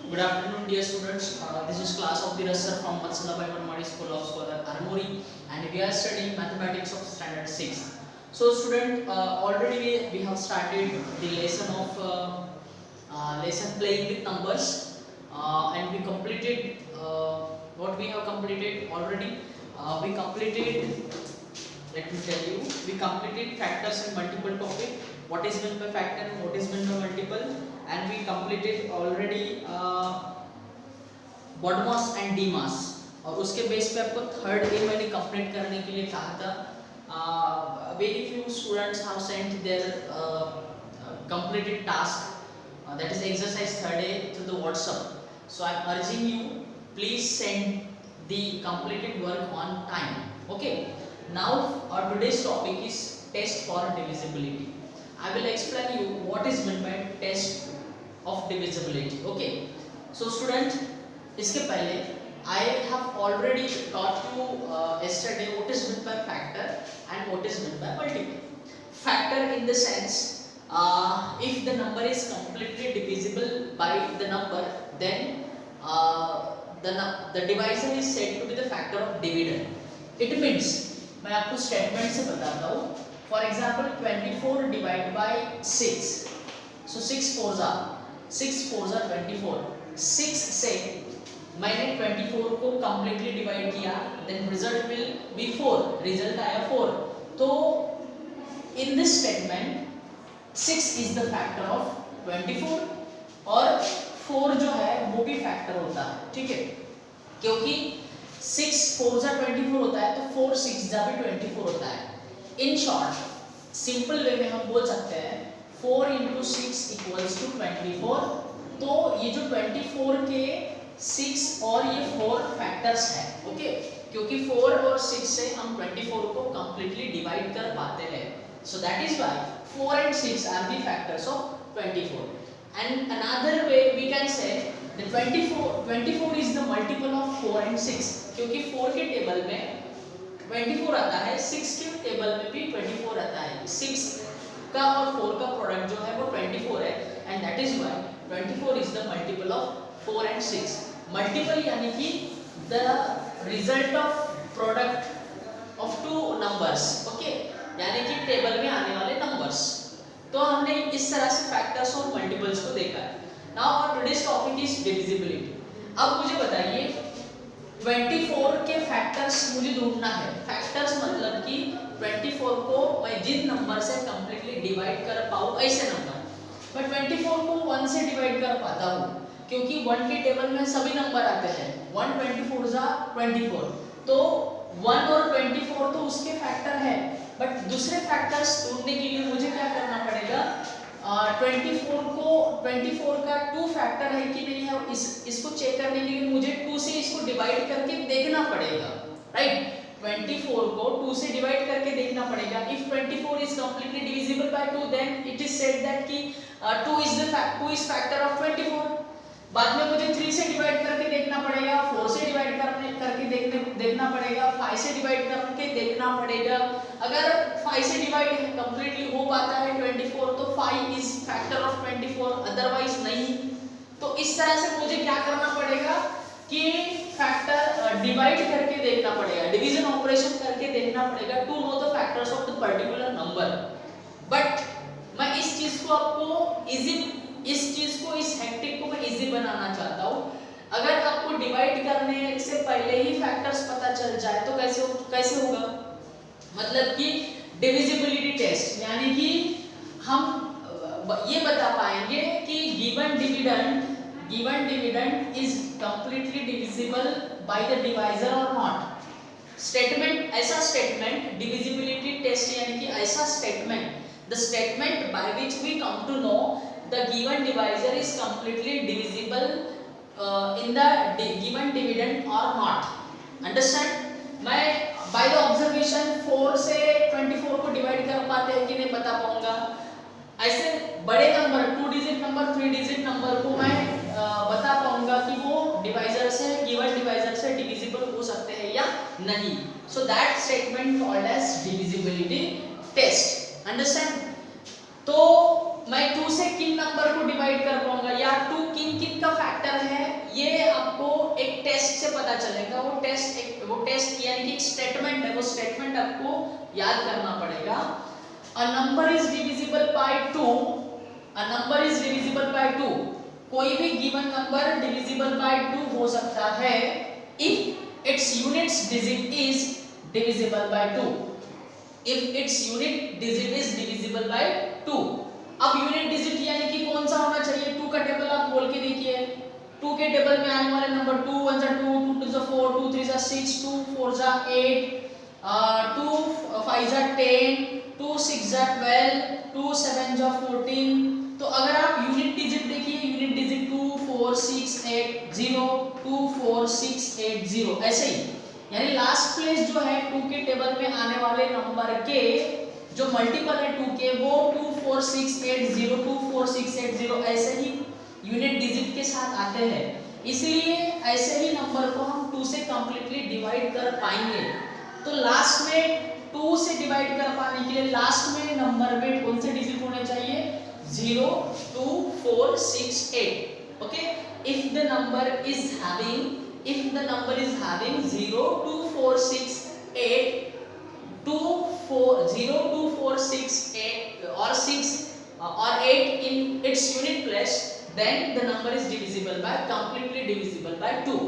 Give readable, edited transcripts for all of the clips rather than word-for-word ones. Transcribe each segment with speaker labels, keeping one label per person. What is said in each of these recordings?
Speaker 1: Good afternoon, dear students. This is class of Dheeraj sir from Vatsala Bhai School of Scholar Armory, and we are studying mathematics of standard 6. So, student, already we have started the lesson of lesson playing with numbers, and we completed what we have completed already. We completed. Let me tell you, we completed factors and multiple topic. What is meant by factor and what is meant by multiple, and we completed already BODMAS and DMAS. और उसके base पे आपको third day मैंने complete करने के लिए कहा था. Very few students have sent their completed task, that is exercise third day, through the WhatsApp. So I am urging you, please send the completed work on time. Okay. Now our today's topic is test for divisibility. I will explain you what is meant by test of divisibility. Okay. So student, इसके पहले I have already taught you yesterday what is meant by factor and what is meant by multiple. Factor in the sense, if the number is completely divisible by the number, then the divisor is said to be the factor of dividend. It means, मैं आपको statement से बताता हूँ. For example 24 divide by 6, so 6 4s are 24. 6 से मैंने 24 को completely divide किया, then result will be 4. Result आया 4. तो in this statement 6 is the factor of 24 और 4 जो है वो भी फैक्टर होता है. ठीक है, क्योंकि 6 4s are 24 होता है, तो 4 6s भी 24 होता है. इन शॉर्ट, सिंपल वे में हम बोल सकते हैं 4 into 6 equals to 24. तो ये जो 24 के 6 और ये 4 फैक्टर्स हैं. ओके, क्योंकि 4 और 6 से हम 24 को कंप्लीटली डिवाइड कर पाते हैं. So that is why 4 and 6 are the factors of 24. And another way we can say the 24 is the multiple of 4 and 6, क्योंकि 4 के टेबल में 24 आता है, 6 के टेबल में भी 24 आता है. 6 का और 4 का प्रोडक्ट जो है वो 24 है, and that is why 24 is the multiple of 4 and 6. Multiple यानी कि the result of product of two numbers. Okay, यानी कि टेबल में आने वाले नंबर्स. तो हमने इस तरह से फैक्टर्स और मल्टीपल्स को देखा है. Now our today's topic is divisibility. अब मुझे बताइए 24 के फैक्टर्स मुझे ढूंढना है. फैक्टर्स मतलब कि 24 को मैं जिन नंबर से कंप्लीटली डिवाइड कर पाऊँ ऐसे नंबर. मैं 24 को 1 से डिवाइड कर पाता हूँ, क्योंकि 1 के टेबल में सभी नंबर आते हैं. 1 24 जा 24, तो 1 और 24 तो उसके फैक्टर है. बट दूसरे फैक्टर्स ढूंढने के लिए मुझे क्या करना पड़ेगा, 24 का 2 फैक्टर है कि नहीं है, इसको चेक करने के लिए मुझे 2 से इसको डिवाइड करके देखना पड़ेगा. राइट, 24 को 2 से डिवाइड करके देखना पड़ेगा. If 24 is completely divisible by 2, then it is said that कि 2 इज फैक्टर ऑफ 24. बाद में मुझे 3 से डिवाइड करके देखना पड़ेगा, 4 से डिवाइड करके देखना पड़ेगा, 5 से डिवाइड करके देखना पड़ेगा. अगर 5 से डिवाइड कंप्लीटली हो पाता है 24, तो 5 इज फैक्टर ऑफ 24, अदरवाइज नहीं. तो इस तरह से मुझे क्या करना पड़ेगा कि फैक्टर डिवाइड करके देखना पड़ेगा, डिवीजन ऑपरेशन करके देखना पड़ेगा to know the factors of the particular number. But मैं इस चीज को आपको इस हेक्टिक को मैं इजी बनाना चाहता हूँ. अगर आपको डिवाइड करने से पहले ही फैक्टर्स पता चल जाए तो कैसे होगा, मतलब कि डिविजिबिलिटी टेस्ट, यानी कि हम ये बता पाएंगे कि given dividend is completely divisible by the divisor और नॉट. स्टेटमेंट, ऐसा स्टेटमेंट डिविजिबिलिटी टेस्ट यानी कि ऐसा statement, the statement by which we come to know the given divisor is completely divisible in the given dividend or not. Understand? मैं by the observation 4 से 24 को divide कर पाते हैं कि नहीं बता पाऊंगा. ऐसे बड़े number 2 digit number 3 digit number को मैं बता पाऊंगा कि वो डिवाइजर से गिवन डिवाइजर से डिविजिबल हो सकते हैं या नहीं. So that statement called as divisibility test. Understand? तो मैं 2 से किन नंबर को डिवाइड कर पाऊंगा, या 2 किन किन का फैक्टर है कैसे पता चलेगा? वो टेस्ट यानी कि एक स्टेटमेंट है, वो स्टेटमेंट आपको याद करना पड़ेगा। A number is divisible by 2, a number is divisible by 2, कोई भी गिवन नंबर डिविजिबल बाय 2 हो सकता है if it's units digit is divisible by 2, if its unit digit is divisible by 2। अब यूनिट डिजिट यानी कि कौन सा होना चाहिए? 2 का टेबल आप बोल के देखिए, 2 के टेबल में आने वाले नंबर 2 1 जा 2, 2 2 जा 4, 2 3 जा 6, 2 4 जा 8, 2 5 जा 10, 2 6 जा 12, 2 7 जा 14। तो अगर आप यूनिट डिजिट देखिए, यूनिट डिजिट 2 4 6 8 0, 2 4 6 8 0, ऐसे ही। यानी लास्ट प्लेस जो है 2 के टेबल में आने वाले नंबर के जो मल्टीपल है 2 के, वो 2 4 6 8 0, 2 4 6 8 0 ऐसे ही यूनिट डिजिट के साथ आते हैं। इसलिए ऐसे ही नंबर को हम 2 से कंप्लीटली डिवाइड कर पाएंगे। तो लास्ट में 2 से डिवाइड कर पाने के लिए लास्ट में नंबर में कौन से डिजिट होने चाहिए? 0 2 4 6 8। Okay, if the number is having 0 2 4 6 8 2 4 0 2 4 6 8 or 6 or 8 in its unit place, then the number is divisible by completely divisible by 2.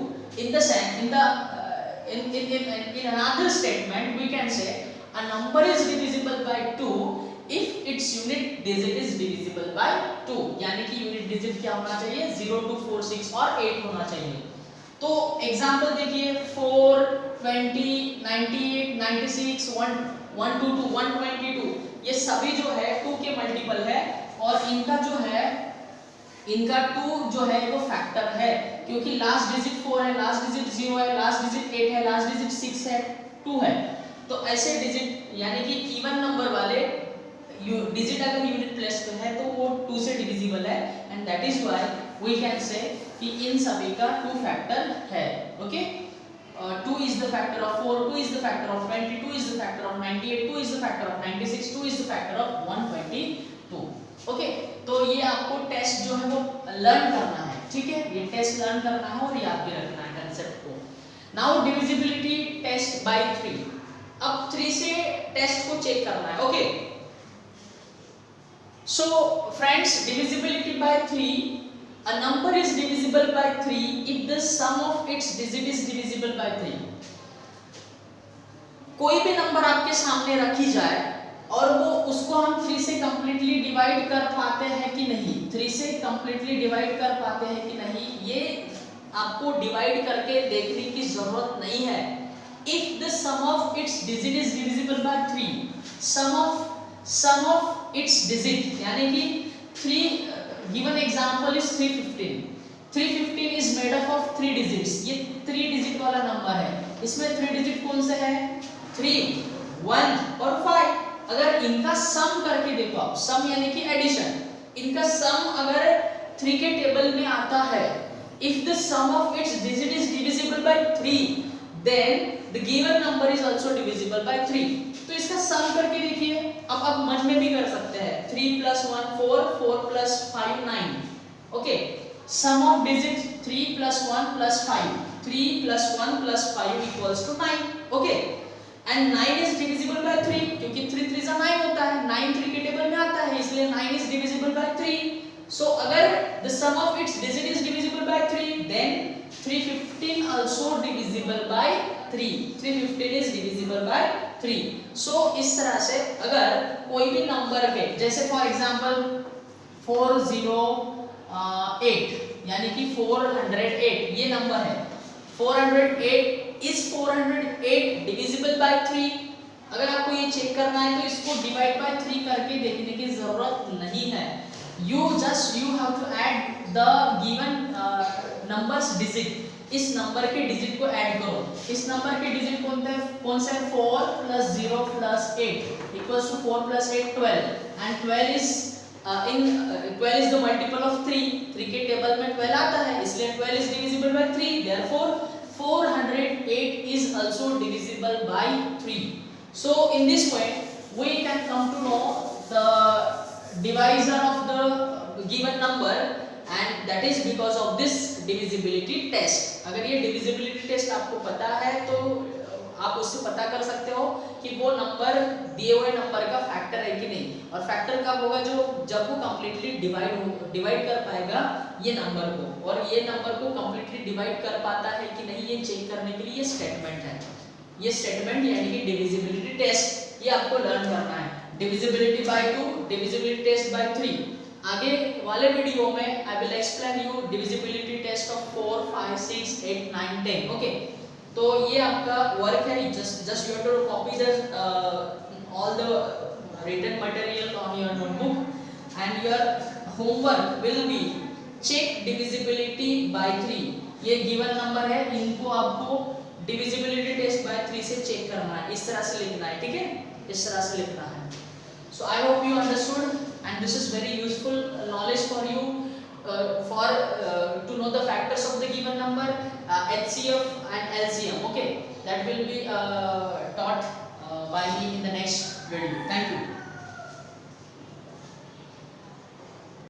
Speaker 1: In the in another statement we can say a number is divisible by 2 if its unit digit is divisible by 2। यानी कि unit digit क्या होना चाहिए? 0 2 4 6 और 8 होना चाहिए। तो example देखिए 4 20 98 96 122 122, ये सभी जो है 2 के मल्टीपल है और इनका जो है 2 जो है वो फैक्टर है, क्योंकि लास्ट डिजिट 4 है, लास्ट डिजिट 0 है, लास्ट डिजिट 8 है, लास्ट डिजिट 6 है, 2 है। तो ऐसे डिजिट यानी कि इवन नंबर वाले डिजिट अगर यूनिट प्लेस पे है तो वो 2 से डिविजिबल है, and that is why we can say कि इन सभी का 2 फैक्टर है। Okay, 2 is the factor of 4, 2 is the factor of 20, 2 is the factor of 98, 2 is the factor of 96, 2 is the factor of 122। Okay, तो ये आपको test जो है वो लर्न करना है, ठीक है? ये टेस्ट लर्न करना है और याद भी रखना है कांसेप्ट को। Now divisibility test by 3। अब 3 से टेस्ट को चेक करना है। Okay, so friends, divisibility by 3, a number is divisible by 3 if the sum of its digit is divisible by 3। कोई भी नंबर आपके सामने रखी जाए और वो उसको हम 3 से कंप्लीटली डिवाइड कर पाते हैं कि नहीं, 3 से कंप्लीटली डिवाइड कर पाते हैं कि नहीं, ये आपको डिवाइड करके देखने की जरूरत नहीं है। if the sum of its digit is divisible by 3, sum of its digit यानी कि 3, given example is 315, 315 is made up of 3 digits, ये 3 डिजिट वाला नंबर है, इसमें 3 डिजिट कौन से हैं? 3 1 और 5। अगर इनका सम करके देखो आप, सम यानी कि एडिशन, इनका सम अगर 3 के टेबल में आता है, if the sum of its digit is divisible by 3 then the given number is also divisible by 3। तो इसका सम करके देखिए, अब आप मन में भी कर सकते हैं, 3 + 1 4, 4 + 5 9। Okay, sum of digit 3 + 1 + 5, 3 + 1 + 5 = 9। Okay, and 9 is divisible by 3 क्योंकि 3 3 9 होता है, 9 3 के टेबल में आता है, इसलिए 9 इज डिविजिबल बाय 3। सो अगर the sum of its digit is divisible by 3 then 315 also divisible by 3, 315 is divisible by 3। सो इस तरह से अगर कोई भी नंबर के, जैसे फॉर एग्जांपल 408 यानी कि 408 ये नंबर है, 408 is 408 divisible by 3। अगर आपको ये चेक करना है तो इसको डिवाइड बाय 3 करके देखने की जरूरत नहीं है, you have to add the given numbers digit, इस नंबर के डिजिट को ऐड करो। इस नंबर के डिजिट कौन से 4 + 0 + 8 equals to 4 + 8 12, and 12 is the multiple of 3, 3 के टेबल में 12 आता है, इसलिए 12 is divisible by 3, therefore 408 is also divisible by 3। so in this way we can come to know the divisor of the given number and that is because of this divisibility test. अगर ये divisibility test आपको पता है तो आप उससे पता कर सकते हो कि वो नंबर दिए हुए नंबर का फैक्टर है कि नहीं, और फैक्टर कब होगा, जब वो कंप्लीटली डिवाइड कर पाएगा ये नंबर को, और ये नंबर को कंप्लीटली डिवाइड कर पाता है कि नहीं ये चेक करने के लिए ये स्टेटमेंट है। ये स्टेटमेंट यानी कि डिविजिबिलिटी टेस्ट, ये आपको लर्न करना है। Divisibility by 2, divisibility test by 3। आगे वाले वीडियो में I will explain you divisibility test of 4, 5, 6, 8, 9, 10। Okay, तो ये आपका वर्क है, just you have to copy the all the written material on your notebook and your homework will be check divisibility by 3। ये given number है, इनको आपको divisibility test by 3 से check करना है, इस तरह से लिखना है, ठीक है, इस तरह से लिखना है। So I hope you understood and this is very useful knowledge for you for to know the factors of the given number, HCF and LCM. Okay, that will be taught by me in the next video. Thank you.